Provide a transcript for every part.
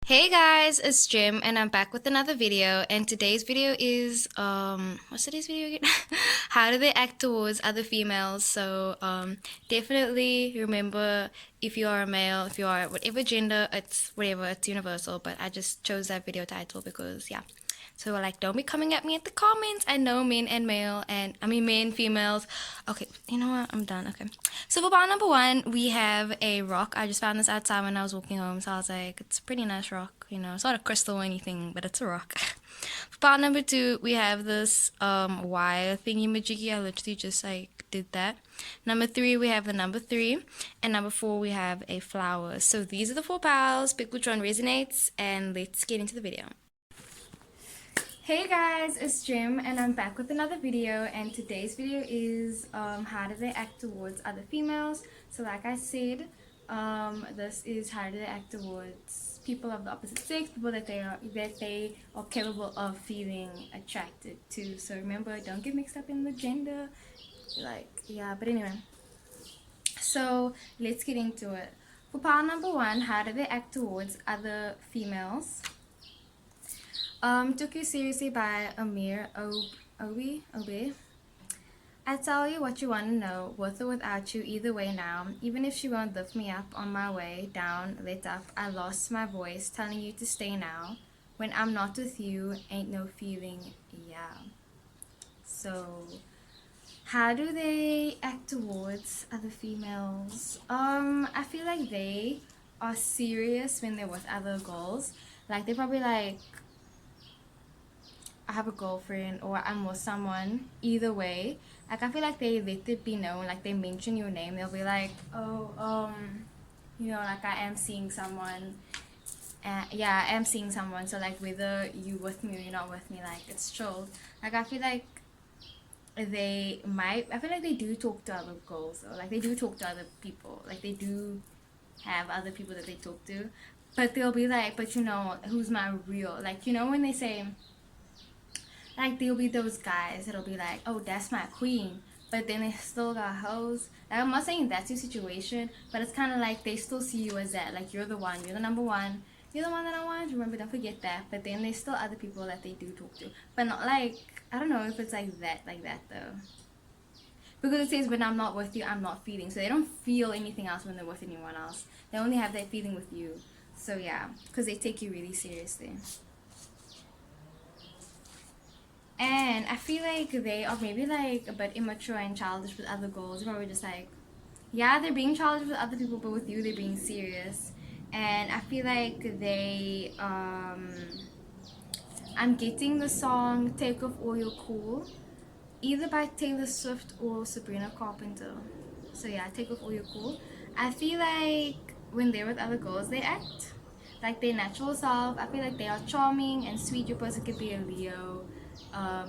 Hey guys, it's Jim and I'm back with another video, and today's video is what's today's video again? How do they act towards other females? Definitely remember, if you are a male, if you are whatever gender, it's whatever, it's universal, but I just chose that video title because yeah. So like, don't be coming at me at the comments. I know men and male, and I mean men, females. Okay, you know what? I'm done. Okay. So for bar number one, we have a rock. I just found this outside when I was walking home, so I was like, it's a pretty nice rock. You know, it's not a crystal or anything, but it's a rock. For bar number two, we have this wire thingy majiggy. I literally just like did that. Number three, we have the number three, and number four, we have a flower. So these are the four piles. Pick which one resonates, and let's get into the video. Hey guys, it's Jim and I'm back with another video, and today's video is how do they act towards other females. So like I said, this is how do they act towards people of the opposite sex, people that they are capable of feeling attracted to. So remember, don't get mixed up in the gender, like, yeah, but anyway, so let's get into it. For pile number one, how do they act towards other females? Took You Seriously by Obi. I tell you what you want to know, with or without you, either way now. Even if she won't lift me up on my way down, let up. I lost my voice, telling you to stay now. When I'm not with you, ain't no feeling, yeah. So, how do they act towards other females? I feel like they are serious when they're with other girls. Like, they're probably like, I have a girlfriend or I'm with someone, either way, like I feel like they let it be known, like they mention your name, they'll be like, oh, like I am seeing someone, yeah, I am seeing someone, so like whether you with me or you're not with me, like it's chill. Like I feel like I feel like they do talk to other girls, or like they do talk to other people, like they do have other people that they talk to, but they'll be like, but you know, who's my real, like, you know, when they say, like there'll be those guys that'll be like, oh, that's my queen, but then they still got hoes. Like, I'm not saying that's your situation, but it's kind of like they still see you as that, like you're the one, you're the number one, you're the one that I want. Remember, don't forget that. But then there's still other people that they do talk to, but not like, I don't know if it's like that though, because it says when I'm not with you, I'm not feeling. So they don't feel anything else when they're with anyone else. They only have that feeling with you. So yeah, because they take you really seriously. And I feel like they are maybe like a bit immature and childish with other girls. They're probably just like, yeah, they're being childish with other people, but with you, they're being serious. And I feel like I'm getting the song Take Off All Your Cool, either by Taylor Swift or Sabrina Carpenter. So yeah, Take Off All Your Cool. I feel like when they're with other girls, they act like their natural self. I feel like they are charming and sweet. Your person could be a Leo.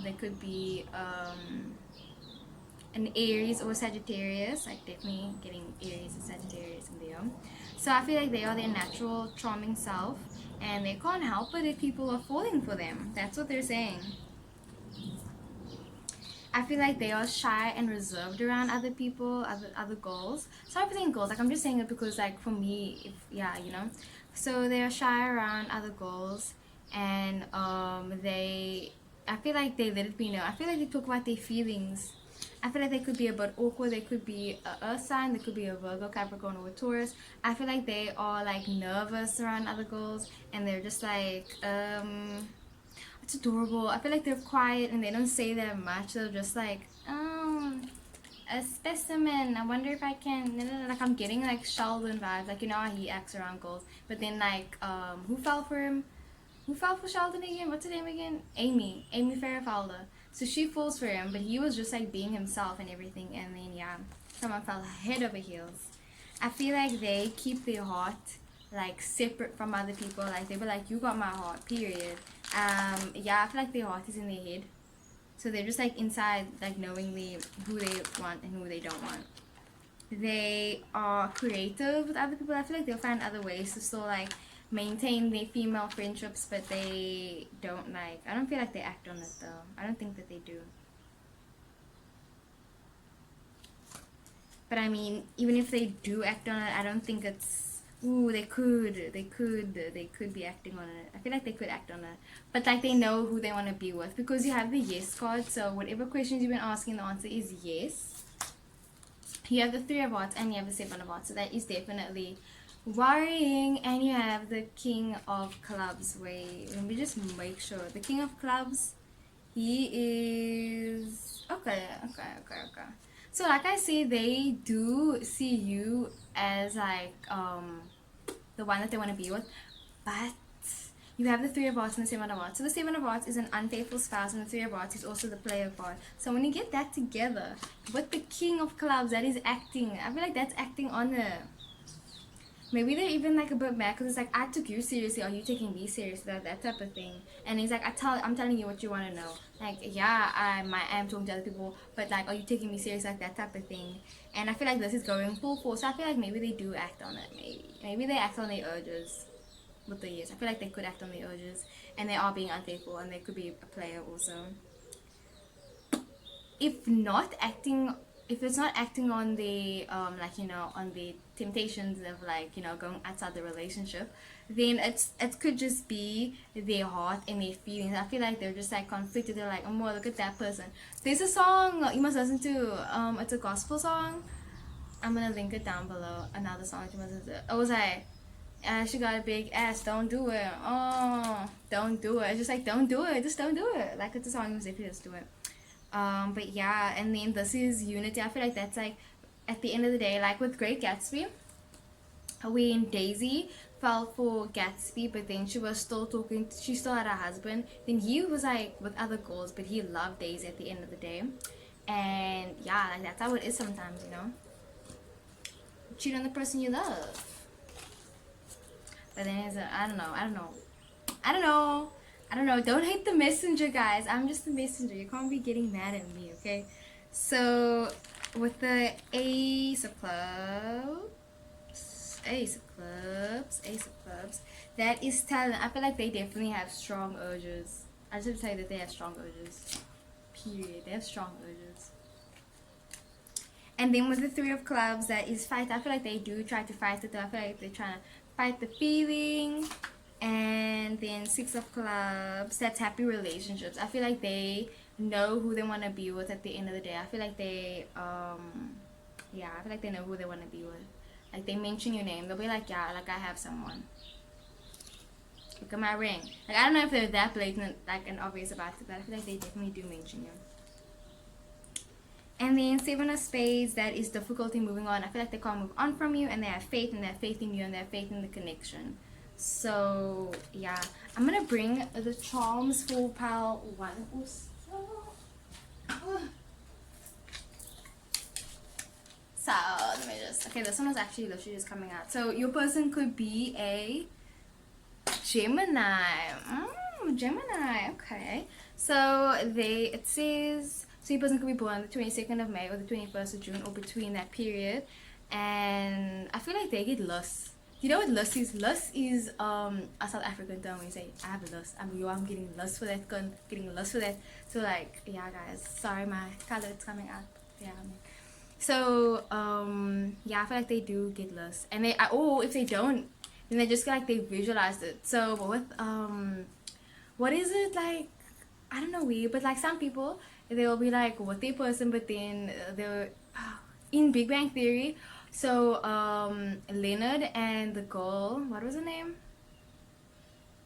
They could be an Aries or Sagittarius. Like definitely getting Aries and Sagittarius and Leo. So I feel like they are their natural charming self, and they can't help it if people are falling for them. That's what they're saying. I feel like they are shy and reserved around other people, other girls. Sorry for saying girls, like I'm just saying it because like for me, if, yeah, you know. So they are shy around other girls, and I feel like they let it be known. I feel like they talk about their feelings. I feel like they could be a bit awkward. They could be a Earth sign. They could be a Virgo, Capricorn, or a Taurus. I feel like they are like nervous around other girls, and they're just like it's adorable. I feel like they're quiet and they don't say that much. They're just like, a specimen. I wonder if I can. Like I'm getting like Sheldon vibes. Like, you know how he acts around girls. But then like, who fell for him? Who fell for Sheldon again? What's her name again? Amy Farrah Fowler. So she falls for him, but he was just like being himself and everything. And then yeah, someone fell head over heels. I feel like they keep their heart like separate from other people. Like they were like, you got my heart, period. Yeah, I feel like their heart is in their head. So they're just like inside, like knowingly who they want and who they don't want. They are creative with other people. I feel like they'll find other ways to still like maintain their female friendships, but they don't like, I don't feel like they act on it though. I don't think that they do. But I mean, even if they do act on it, I don't think it's Ooh, they could be acting on it. I feel like they could act on it, but like they know who they want to be with because you have the yes card. So whatever questions you've been asking, the answer is yes. You have the Three of Hearts and you have the Seven of Hearts, so that is definitely worrying. And you have the King of Clubs. Wait, let me just make sure. The King of Clubs, he is okay. So like I say, they do see you as like the one that they want to be with, but you have the Three of Hearts and the Seven of Hearts. So the Seven of Hearts is an unfaithful spouse, and the Three of Hearts is also the player card. So when you get that together with the King of Clubs, that is acting. I feel like that's acting on the. Maybe they're even like a bit mad because it's like, I took you seriously, are you taking me seriously? That type of thing. And he's like, I'm telling you what you want to know. Like, yeah, I am talking to other people, but like, are you taking me seriously? Like that type of thing. And I feel like this is going full force. So I feel like maybe they do act on it. Maybe they act on their urges with the years. I feel like they could act on their urges, and they are being unfaithful, and they could be a player also. If not acting, if it's not acting on the like, you know, on the temptations of like, you know, going outside the relationship, then it could just be their heart and their feelings. I feel like they're just like conflicted. They're like, oh more, look at that person. There's a song you must listen to. It's a gospel song. I'm gonna link it down below. Another song you must listen to. It was like, she got a big ass, don't do it. Oh, don't do it. It's just like, don't do it. Just don't do it. Like, it's a song you must definitely just do it. But yeah, and then this is unity. I feel like that's like, at the end of the day, like with Great Gatsby, when Daisy fell for Gatsby, but then she was still talking, she still had her husband, then he was like with other girls, but he loved Daisy at the end of the day. And yeah, like that's how it is sometimes, you know. Cheat on the person you love. But then it's I don't know. Don't hate the messenger, guys. I'm just the messenger. You can't be getting mad at me, okay? So with the Ace of Clubs, that is talent. I feel like they definitely have strong urges. I just have to say that they have strong urges. Period. They have strong urges. And then with the Three of Clubs, that is fight. I feel like they do try to fight it. I feel like they're trying to fight the feeling. And then Six of Clubs, that's happy relationships. I feel like they know who they want to be with at the end of the day. I feel like they yeah, I feel like they know who they want to be with. Like, they mention your name, they'll be like, yeah, like I have someone, look at my ring. Like, I don't know if they're that blatant, like, and obvious about it, but I feel like they definitely do mention you. And then Seven of Spades, that is difficulty moving on. I feel like they can't move on from you, and they have faith, and they have faith in you, and they have faith in the connection. So yeah, I'm gonna bring the charms for pile 1 or so. So let me just, okay, this one was actually literally just coming out. So your person could be a Gemini. Gemini, okay. So it says, so your person could be born on the 22nd of May or the 21st of June, or between that period. And I feel like they get lust. You know what lust is? Lust is a South African term when you say, I have lust. I'm getting lust for that gun, getting lust for that. So like, yeah guys, sorry my color is coming out. Yeah. So yeah, I feel like they do get lust. And they, or if they don't, then they just like, they visualized it. So with what is it like? I don't know, weird, but like some people, they will be like with their person, but then they're in Big Bang Theory. So Leonard and the girl, what was her name?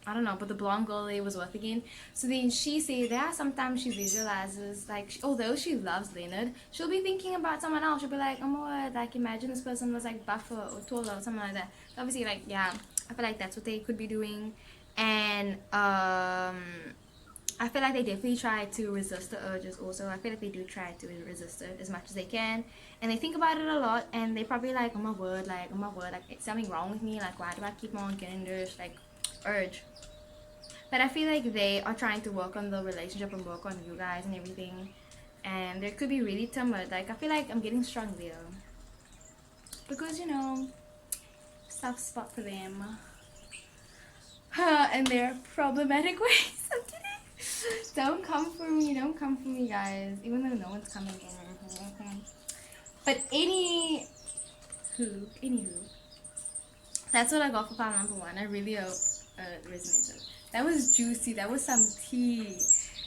I don't know, but the blonde girl they was with again. So then she said that sometimes she visualizes, like, although she loves Leonard, she'll be thinking about someone else. She'll be like, oh my, like, imagine this person was like buffer or taller or something like that. So obviously, like, yeah, I feel like that's what they could be doing. And I feel like they definitely try to resist the urges also. I feel like they do try to resist it as much as they can. And they think about it a lot, and they probably like, oh my word, like, it's something wrong with me. Like, why do I keep on getting this, like, urge? But I feel like they are trying to work on the relationship and work on you guys and everything. And they could be really timid. Like, I feel like I'm getting strong Leo. Because, you know, soft spot for them. And their problematic ways. I'm kidding. Don't come for me, guys. Even though no one's coming in. But anywho. That's what I got for pile number one. I really hope it resonated. That was juicy. That was some tea.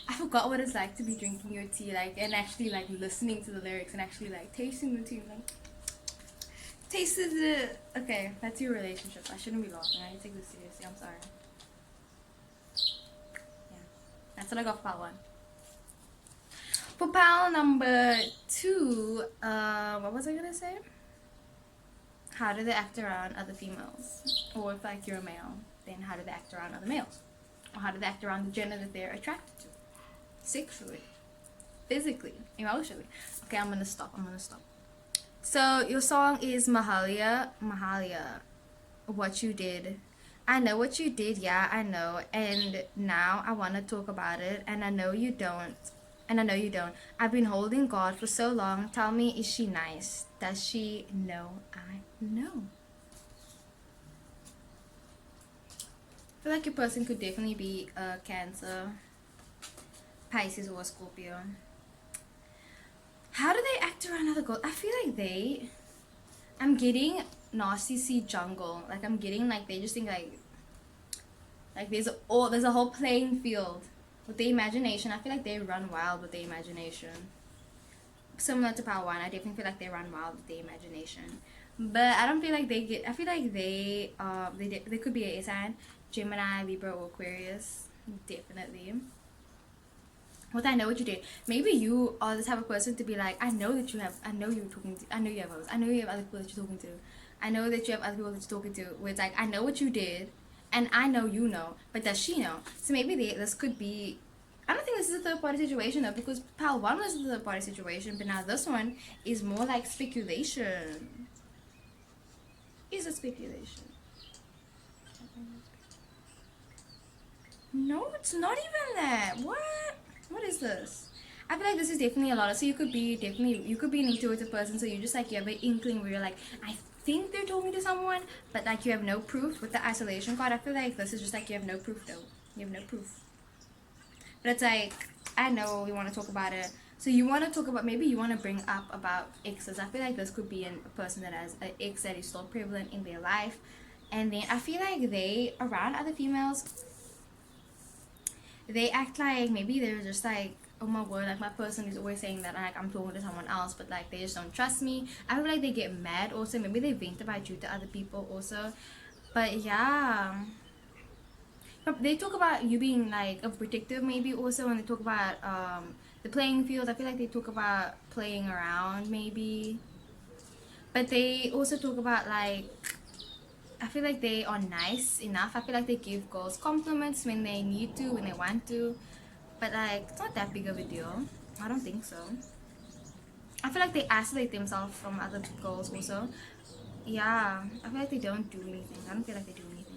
I forgot what it's like to be drinking your tea, like, and actually like listening to the lyrics and actually like tasting the tea, like tasted it. Okay, that's your relationship. I shouldn't be laughing. I need to take this seriously. I'm sorry. Yeah, that's what I got for pile one. For pile number two, what was I gonna say? How do they act around other females? Or if like you're a male, then how do they act around other males? Or how do they act around the gender that they're attracted to? Sexually, physically, emotionally. Okay, I'm gonna stop. So your song is Mahalia, What You Did. I know what you did, yeah, I know. And now I wanna talk about it, and I know you don't. And I know you don't. I've been holding God for so long. Tell me, is she nice? Does she know I know? I feel like your person could definitely be a Cancer, Pisces, or a Scorpio. How do they act around other girls? I feel like I'm getting Nasty C jungle. Like I'm getting like they just think like there's a whole playing field with the imagination. I feel like they run wild with the imagination. Similar to Power One, I definitely feel like they run wild with the imagination. But I don't feel like they get. I feel like they could be a sign, Gemini, Libra, or Aquarius. Definitely. What I know what you did. Maybe you are the type of person to be like, I know that you have. I know you're talking to. I know you have others. I know you have other people that you're talking to. I know that you have other people that you're talking to. Where it's like, I know what you did, and I know you know, but does she know? So maybe this could be. I don't think this is a third party situation though, because Pal 1 was a third party situation, but now this one is more like speculation. Is a speculation. No, it's not even that. What is this? I feel like this is definitely a lot of, so you could be an intuitive person, so you just like you have an inkling where you're like, I think they're talking to someone, but like you have no proof. With the isolation card, I feel like this is just like you have no proof though. You have no proof. But it's like, I know we want to talk about it. So you want to talk about, maybe you want to bring up about exes. I feel like this could be a person that has an ex that is still prevalent in their life. And then I feel like they, around other females, they act like maybe they're just like, oh my word, like my person is always saying that like I'm talking to someone else, but like they just don't trust me. I feel like they get mad also. Maybe they vent about you to other people also. But yeah, they talk about you being like a protective maybe also. When they talk about the playing field, I feel like they talk about playing around maybe. But they also talk about like, I feel like they are nice enough. I feel like they give girls compliments when they need to, when they want to. But like, it's not that big of a deal. I don't think so. I feel like they isolate themselves from other girls also. Yeah, I feel like they don't do anything. I don't feel like they do anything.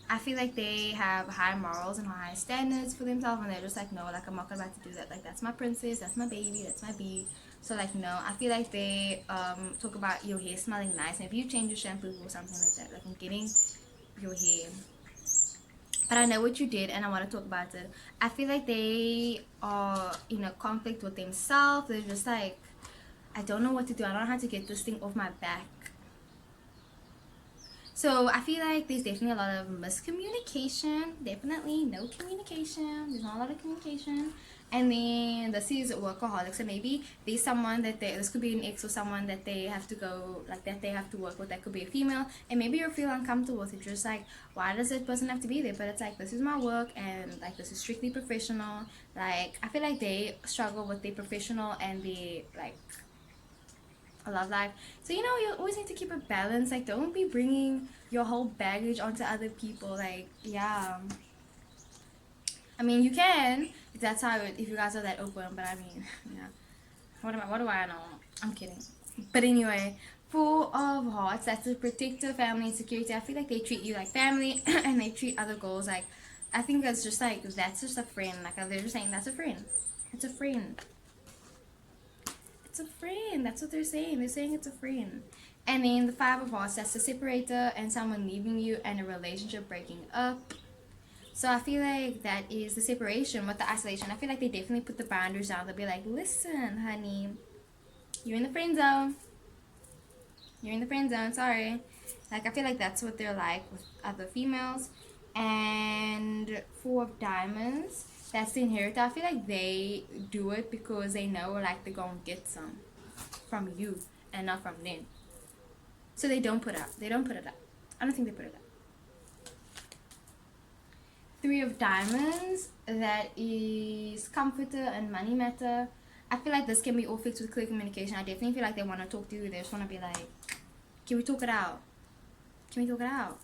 I feel like they have high morals and high standards for themselves, and they're just like, no, like I'm not about to do that. Like that's my princess, that's my baby, that's my bee. So like no, I feel like they talk about your hair smelling nice. Maybe you change your shampoo or something like that. Like I'm getting your hair. But I know what you did, and I want to talk about it. I feel like they are in a conflict with themselves. They're just like, I don't know what to do. I don't know how to get this thing off my back. So I feel like there's definitely a lot of miscommunication. Definitely no communication. There's not a lot of communication. And then this is workaholic. So maybe there's someone that this could be an ex or someone that they have to go, like that they have to work with. That could be a female. And maybe you feel uncomfortable with it. You're just like, why does that person have to be there? But it's like, this is my work and like this is strictly professional. Like I feel like they struggle with their professional and the like a love life. So you know, you always need to keep a balance. Like don't be bringing your whole baggage onto other people. Like yeah, I mean you can if that's how if you guys are that open, but I mean yeah, what do I know? I'm kidding. But anyway, full of hearts, that's a protector, family, and security. I feel like they treat you like family and they treat other girls like, I think that's just like, that's just a friend. Like they're just saying that's a friend. It's a friend. It's a friend. That's what they're saying. They're saying it's a friend. And then the Five of Hearts, that's a separator and someone leaving you and a relationship breaking up. So I feel like that is the separation with the isolation. I feel like they definitely put the boundaries down. They'll be like, listen, honey, you're in the friend zone. You're in the friend zone. Sorry. Like, I feel like that's what they're like with other females. And Four of Diamonds, that's the inheritor. I feel like they do it because they know, like, they're gonna get some from you and not from them. So they don't put up. They don't put it up. I don't think they put it up. Three of Diamonds, that is comforter and money matter. I feel like this can be all fixed with clear communication. I definitely feel like they want to talk to you. They just want to be like, can we talk it out? Can we talk it out?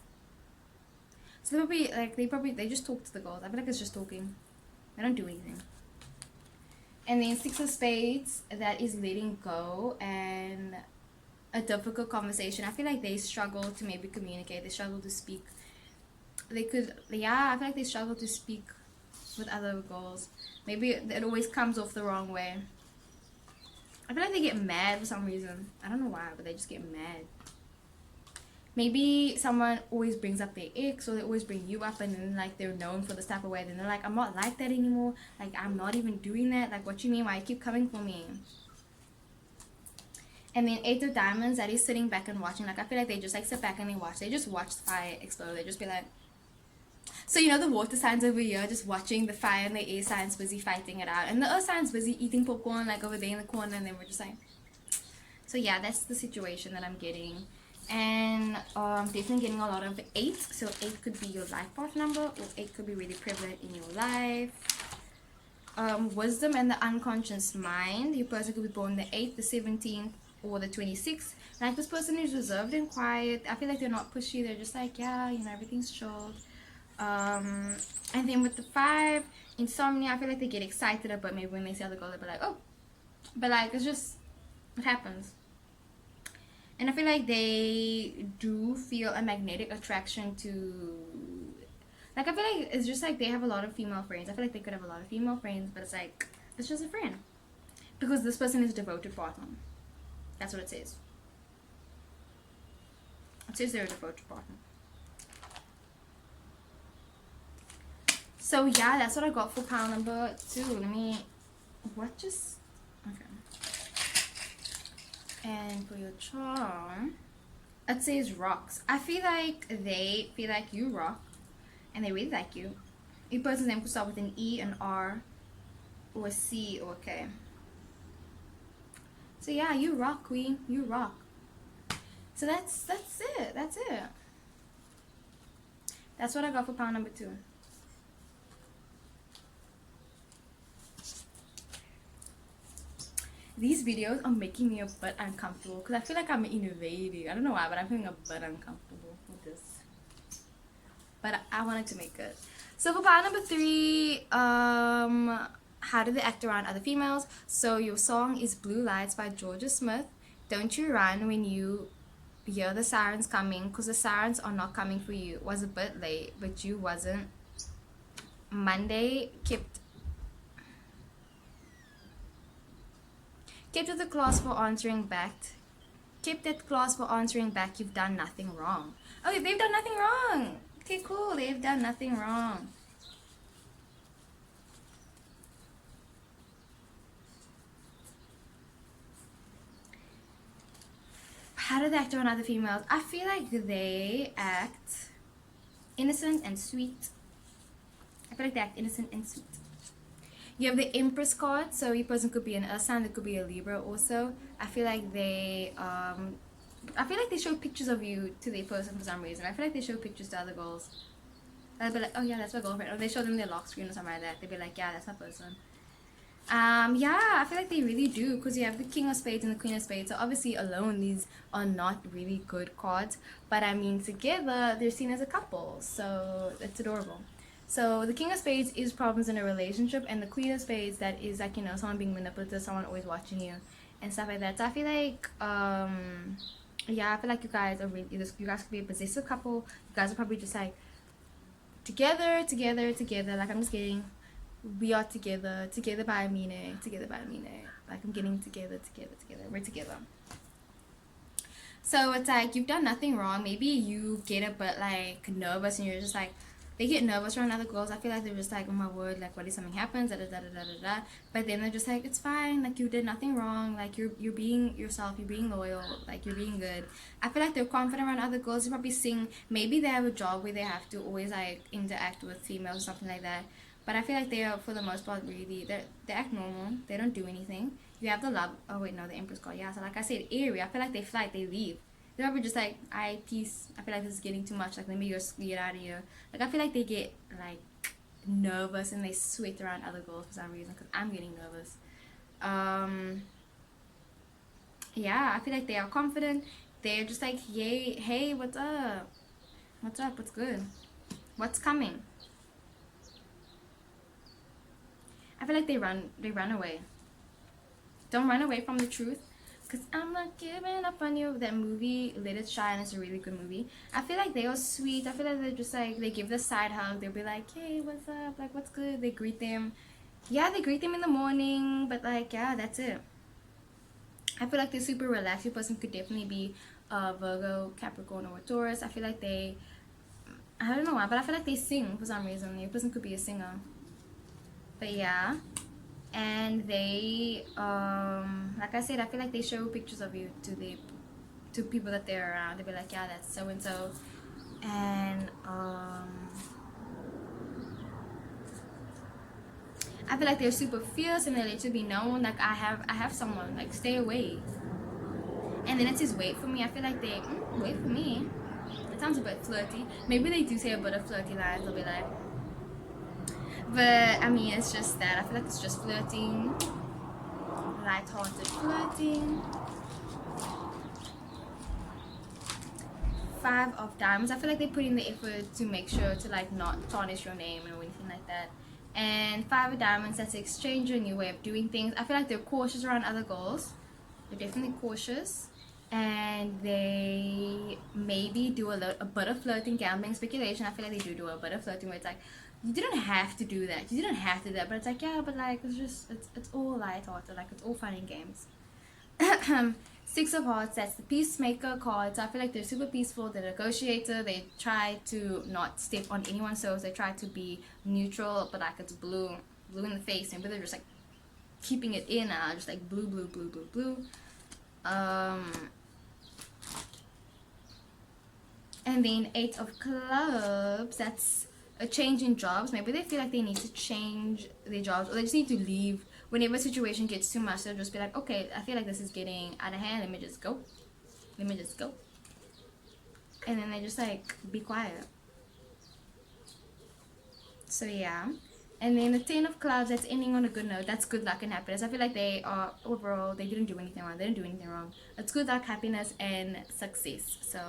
So they just talk to the girls. I feel like it's just talking. They don't do anything. And then Six of Spades, that is letting go and a difficult conversation. I feel like they struggle to maybe communicate. They struggle to speak. I feel like they struggle to speak with other girls. Maybe it always comes off the wrong way. I feel like they get mad for some reason. I don't know why, but they just get mad. Maybe someone always brings up their ex, or they always bring you up, and then like they're known for this type of way. Then they're like, I'm not like that anymore. Like, I'm not even doing that. Like, what you mean? Why you keep coming for me? And then Eight of Diamonds, that is sitting back and watching. Like, I feel like they just like sit back and they watch. They just watch the fire explode. They just be like, so you know the water signs over here just watching the fire, and the air signs busy fighting it out, and the earth signs busy eating popcorn like over there in the corner, and then we're just like, so yeah, that's the situation that I'm getting. And definitely getting a lot of 8. So 8 could be your life path number, or 8 could be really prevalent in your life. Wisdom and the unconscious mind. Your person could be born the 8th, the 17th, or the 26th. Like, this person is reserved and quiet. I feel like they're not pushy. They're just like, yeah, you know, everything's chilled. And then with the 5, insomnia. I feel like they get excited about maybe when they see other girls, they'll be like, oh, but like, it's just, it happens. And I feel like they do feel a magnetic attraction to, like, I feel like it's just like they have a lot of female friends. I feel like they could have a lot of female friends, but it's like, it's just a friend. Because this person is a devoted partner. That's what it says. It says they're a devoted partner. So yeah, that's what I got for pile number 2. Let me, what just, okay. And for your charm, it says rocks. I feel like they feel like you rock, and they really like you. Your person's name could start with an E, an R, or a C, or a K. So yeah, you rock, queen. You rock. So that's it. That's it. That's what I got for pile number 2. These videos are making me a bit uncomfortable because I feel like I'm innovating. I don't know why, but I'm feeling a bit uncomfortable with this. But I wanted to make it. So for part number 3, how do they act around other females? So your song is Blue Lights by Georgia Smith. Don't you run when you hear the sirens coming, because the sirens are not coming for you. It was a bit late, but you wasn't. Monday kept at the class for answering back. Kept at class for answering back. You've done nothing wrong. Okay, they've done nothing wrong. Okay, cool. They've done nothing wrong. How do they act around other females? I feel like they act innocent and sweet. I feel like they act innocent and sweet. You have the Empress card, so your person could be an Earth sign, it could be a Libra also. I feel like they show pictures of you to their person for some reason. I feel like they show pictures to other girls. They'll be like, oh yeah, that's my girlfriend. Or they show them their lock screen or something like that. They'll be like, yeah, that's my person. Yeah, I feel like they really do, because you have the King of Spades and the Queen of Spades. So obviously alone, these are not really good cards. But I mean, together, they're seen as a couple. So it's adorable. So the King of Spades is problems in a relationship, and the Queen of Spades, that is like, you know, someone being manipulative, someone always watching you and stuff like that. So I feel like yeah, I feel like you guys are really, you guys could be a possessive couple. You guys are probably just like together. Like, I'm just getting, we are together by meaning, like I'm getting together, we're together. So it's like, you've done nothing wrong. Maybe you get a bit like nervous and you're just like, they get nervous around other girls. I feel like they're just like, oh my word, like what if something happens, da da da da da da. But then they're just like, it's fine, like you did nothing wrong, like you're being yourself, you're being loyal, like you're being good. I feel like they're confident around other girls. They probably sing. Maybe they have a job where they have to always like interact with females or something like that. But I feel like they are, for the most part, really they act normal. They don't do anything. You have the love. Oh wait, no, the Empress card. Yeah, so like I said, eerie. I feel like they fly, they leave. They're probably just like, I peace. I feel like this is getting too much. Like let me just get out of here. Like I feel like they get like nervous and they sweat around other girls for some reason. Cause I'm getting nervous. Um, yeah, I feel like they are confident. They're just like, yay, hey, what's up? What's up? What's good? What's coming? I feel like they run away. Don't run away from the truth. Cause I'm not giving up on you. That movie, Let It Shine, is a really good movie. I feel like they are sweet. I feel like they're just like, they give the side hug. They'll be like, hey, what's up? Like, what's good? They greet them. Yeah, they greet them in the morning. But like, yeah, that's it. I feel like they're super relaxed. Your person could definitely be Virgo, Capricorn, or Taurus. I feel like I don't know why, but I feel like they sing for some reason. Your person could be a singer. But yeah. And they like I said, I feel like they show pictures of you to people that they're around. They'll be like, yeah, that's so and so. And I feel like they're super fierce and they let you be known, like I have someone, like stay away. And then it says wait for me. I feel like they wait for me. It sounds a bit flirty. Maybe they do say a bit of flirty lines. They'll be like, but I mean, it's just that I feel like it's just flirting, light-hearted flirting. Five of Diamonds. I feel like they put in the effort to make sure to like not tarnish your name or anything like that. And Five of Diamonds, that's exchange, a new way of doing things. I feel like they're cautious around other girls. They're definitely cautious. And they maybe do a bit of flirting, gambling, speculation. I feel like they do a bit of flirting where it's like, you didn't have to do that. You didn't have to do that. But it's like, yeah, but like, it's all light-hearted. Like, it's all fun and games. Six of Hearts, that's the peacemaker card. So I feel like they're super peaceful. They're a negotiator. They try to not step on anyone's toes. They try to be neutral, but like it's blue in the face. Maybe they're just like keeping it in, just like blue, blue, blue, blue, blue. And then Eight of Clubs, that's a change in jobs. Maybe they feel like they need to change their jobs, or they just need to leave. Whenever a situation gets too much, they'll just be like, okay, I feel like this is getting out of hand. Let me just go. Let me just go. And then they just like be quiet. So yeah. And then the Ten of Clubs, that's ending on a good note. That's good luck and happiness. I feel like they are, overall, they didn't do anything wrong. They didn't do anything wrong. It's good luck, happiness, and success. So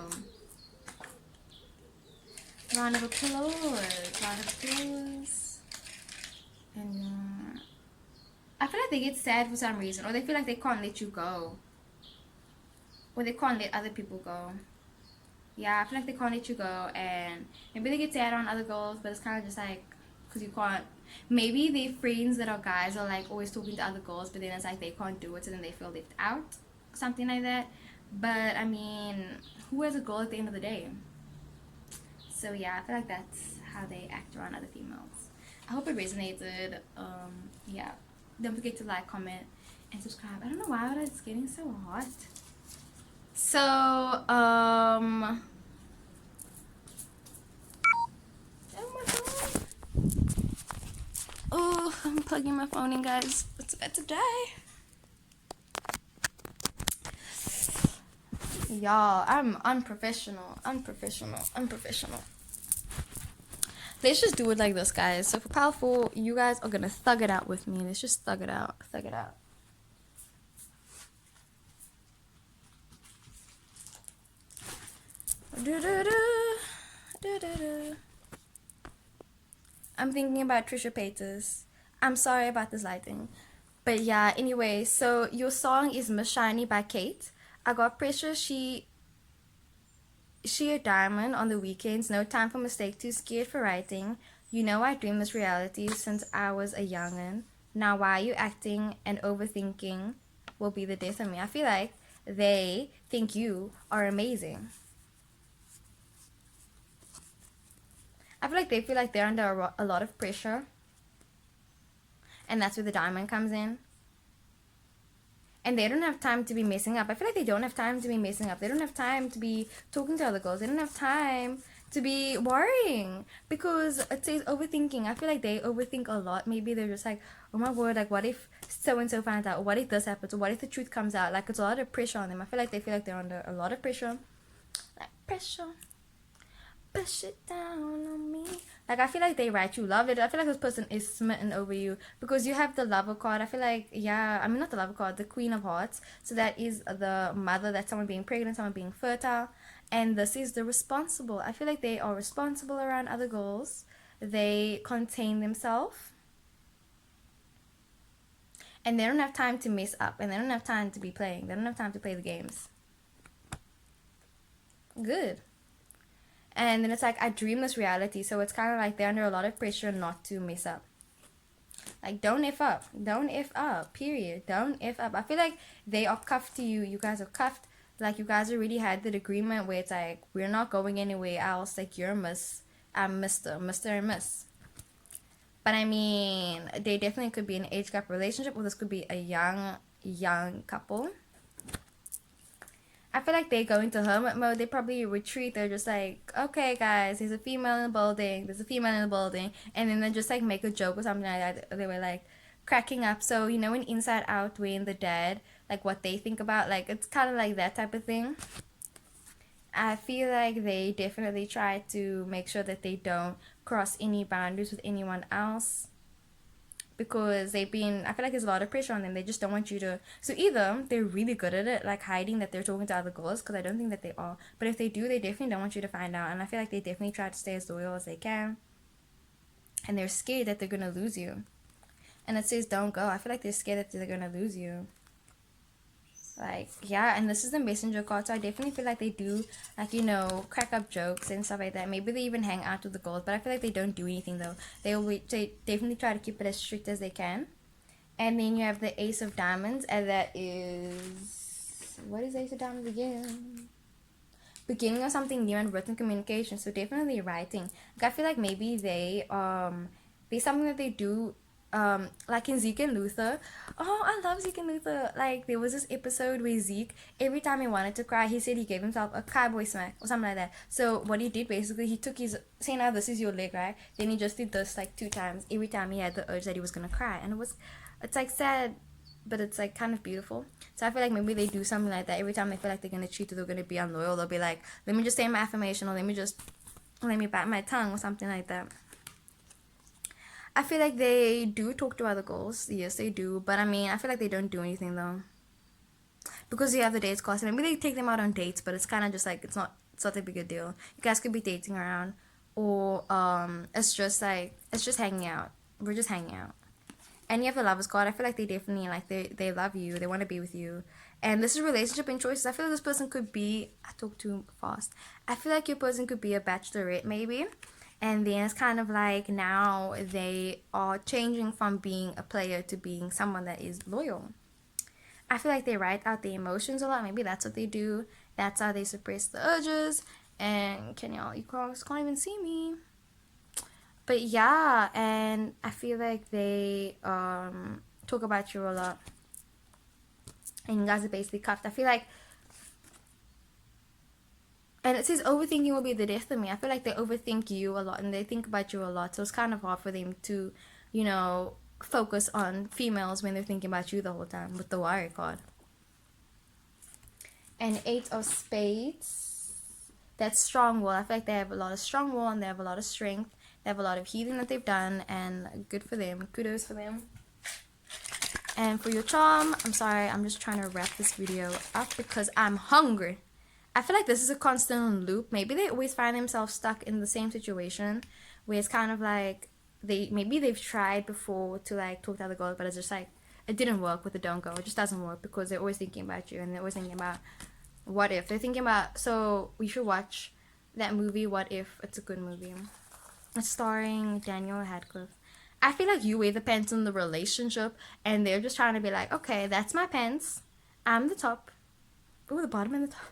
round of applause. Round of applause. And I feel like they get sad for some reason, or they feel like they can't let you go, or they can't let other people go. Yeah, I feel like they can't let you go, and maybe they get sad on other girls, but it's kind of just like, because you can't. Maybe their friends that are guys are like always talking to other girls, but then it's like they can't do it, so then they feel left out, something like that. But I mean, who has a goal at the end of the day? So yeah, I feel like that's how they act around other females. I hope it resonated. Yeah, don't forget to like, comment, and subscribe. I don't know why it's getting so hot. So oh my god. Oh, I'm plugging my phone in, guys. It's about to die. Y'all, I'm unprofessional. Let's just do it like this, guys. So for powerful, you guys are gonna thug it out with me. Let's just thug it out. I'm thinking about Trisha Paytas. I'm sorry about this lighting. But yeah, anyway, so your song is Miss Shiny by Kate. I got pressure, she a diamond on the weekends, no time for mistake, too scared for writing. You know I dream this reality since I was a youngin'. Now why are you acting and overthinking will be the death of me. I feel like they think you are amazing. I feel like they feel like they're under a lot of pressure, and that's where the diamond comes in. And they don't have time to be messing up. I feel like they don't have time to be messing up. They don't have time to be talking to other girls. They don't have time to be worrying, because it says overthinking. I feel like they overthink a lot. Maybe they're just like, oh my word, like what if so and so finds out, or what if this happens, or what if the truth comes out. Like, it's a lot of pressure on them. I feel like they feel like they're under a lot of pressure. Like, pressure, push it down on me. Like, I feel like they write you love it. I feel like this person is smitten over you because you have the lover card. I feel like, yeah, I mean, not the lover card, the Queen of Hearts. So that is the mother, that's someone being pregnant, someone being fertile. And this is the responsible. I feel like they are responsible around other girls. They contain themselves. And they don't have time to mess up. And they don't have time to be playing. They don't have time to play the games. Good. And then it's like, I dream this reality. So it's kind of like they're under a lot of pressure not to mess up. Like, don't F up. Don't F up. Period. Don't F up. I feel like they are cuffed to you. You guys are cuffed. Like, you guys already had that agreement where it's like, we're not going anywhere else. Like, you're Miss, I'm Mr. and Miss. But I mean, they definitely could be an age gap relationship, or this could be a young couple. I feel like they go into hermit mode. They probably retreat. They're just like, okay, guys, there's a female in the building. There's a female in the building. And then they just like make a joke or something like that. They were like cracking up. So, you know, in Inside Out, when the dad, like what they think about, like it's kind of like that type of thing. I feel like they definitely try to make sure that they don't cross any boundaries with anyone else, because I feel like there's a lot of pressure on them. They just don't want you to, so either they're really good at it, like hiding that they're talking to other girls, because I don't think that they are, but if they do, they definitely don't want you to find out. And I feel like they definitely try to stay as loyal as they can, and they're scared that they're gonna lose you. And it says don't go. I feel like they're scared that they're gonna lose you. Like, yeah, and this is the messenger card, so I definitely feel like they do, like, you know, crack up jokes and stuff like that. Maybe they even hang out with the girls, but I feel like they don't do anything though. They definitely try to keep it as strict as they can. And then you have the Ace of Diamonds, and that is, what is Ace of Diamonds again? Beginning of something new and written communication. So definitely writing. Like, I feel like maybe there's something that they do, like in Zeke and Luther. Oh, I love Zeke and Luther. Like, there was this episode where Zeke, every time he wanted to cry, he said he gave himself a cowboy smack or something like that. So what he did, basically, he took his, say now this is your leg, right? Then he just did this like 2 times every time he had the urge that he was gonna cry. And it's like sad, but it's like kind of beautiful. So I feel like maybe they do something like that every time they feel like they're gonna cheat or they're gonna be unloyal. They'll be like, let me just say my affirmation, or let me bite my tongue or something like that. I feel like they do talk to other girls. Yes, they do. But I mean, I feel like they don't do anything though, because you have the dates class. Maybe they take them out on dates, but it's kind of just like it's not a big a deal. You guys could be dating around, or it's just hanging out. We're just hanging out. And you have the Lovers card. I feel like they definitely, like, they love you. They want to be with you. And this is relationship and choices. I feel like this person could be, I talk too fast. I feel like your person could be a bachelorette maybe. And then it's kind of like now they are changing from being a player to being someone that is loyal. I feel like they write out their emotions a lot. Maybe that's what they do. That's how they suppress the urges. And you guys can't even see me. But yeah, and I feel like they talk about you a lot. And you guys are basically cuffed. I feel like, and it says overthinking will be the death of me. I feel like they overthink you a lot and they think about you a lot. So it's kind of hard for them to, you know, focus on females when they're thinking about you the whole time with the Warrior card. And 8 of Spades. That's strong will. I feel like they have a lot of strong will and they have a lot of strength. They have a lot of healing that they've done, and good for them. Kudos for them. And for your charm, I'm sorry, I'm just trying to wrap this video up because I'm hungry. I feel like this is a constant loop. Maybe they always find themselves stuck in the same situation where it's kind of like maybe they've tried before to like talk to other girls, but it's just like it didn't work with the don't go. It just doesn't work because they're always thinking about you and they're always thinking about what if. They're thinking about, so we should watch that movie, What If. It's a good movie. It's starring Daniel Radcliffe. I feel like you wear the pants in the relationship and they're just trying to be like, okay, that's my pants. I'm the top. Ooh, the bottom and the top.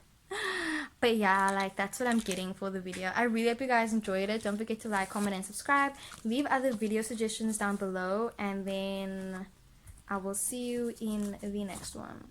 But yeah, like that's what I'm getting for the video. I really hope you guys enjoyed it. Don't forget to like, comment, and subscribe. Leave other video suggestions down below, and then I will see you in the next one.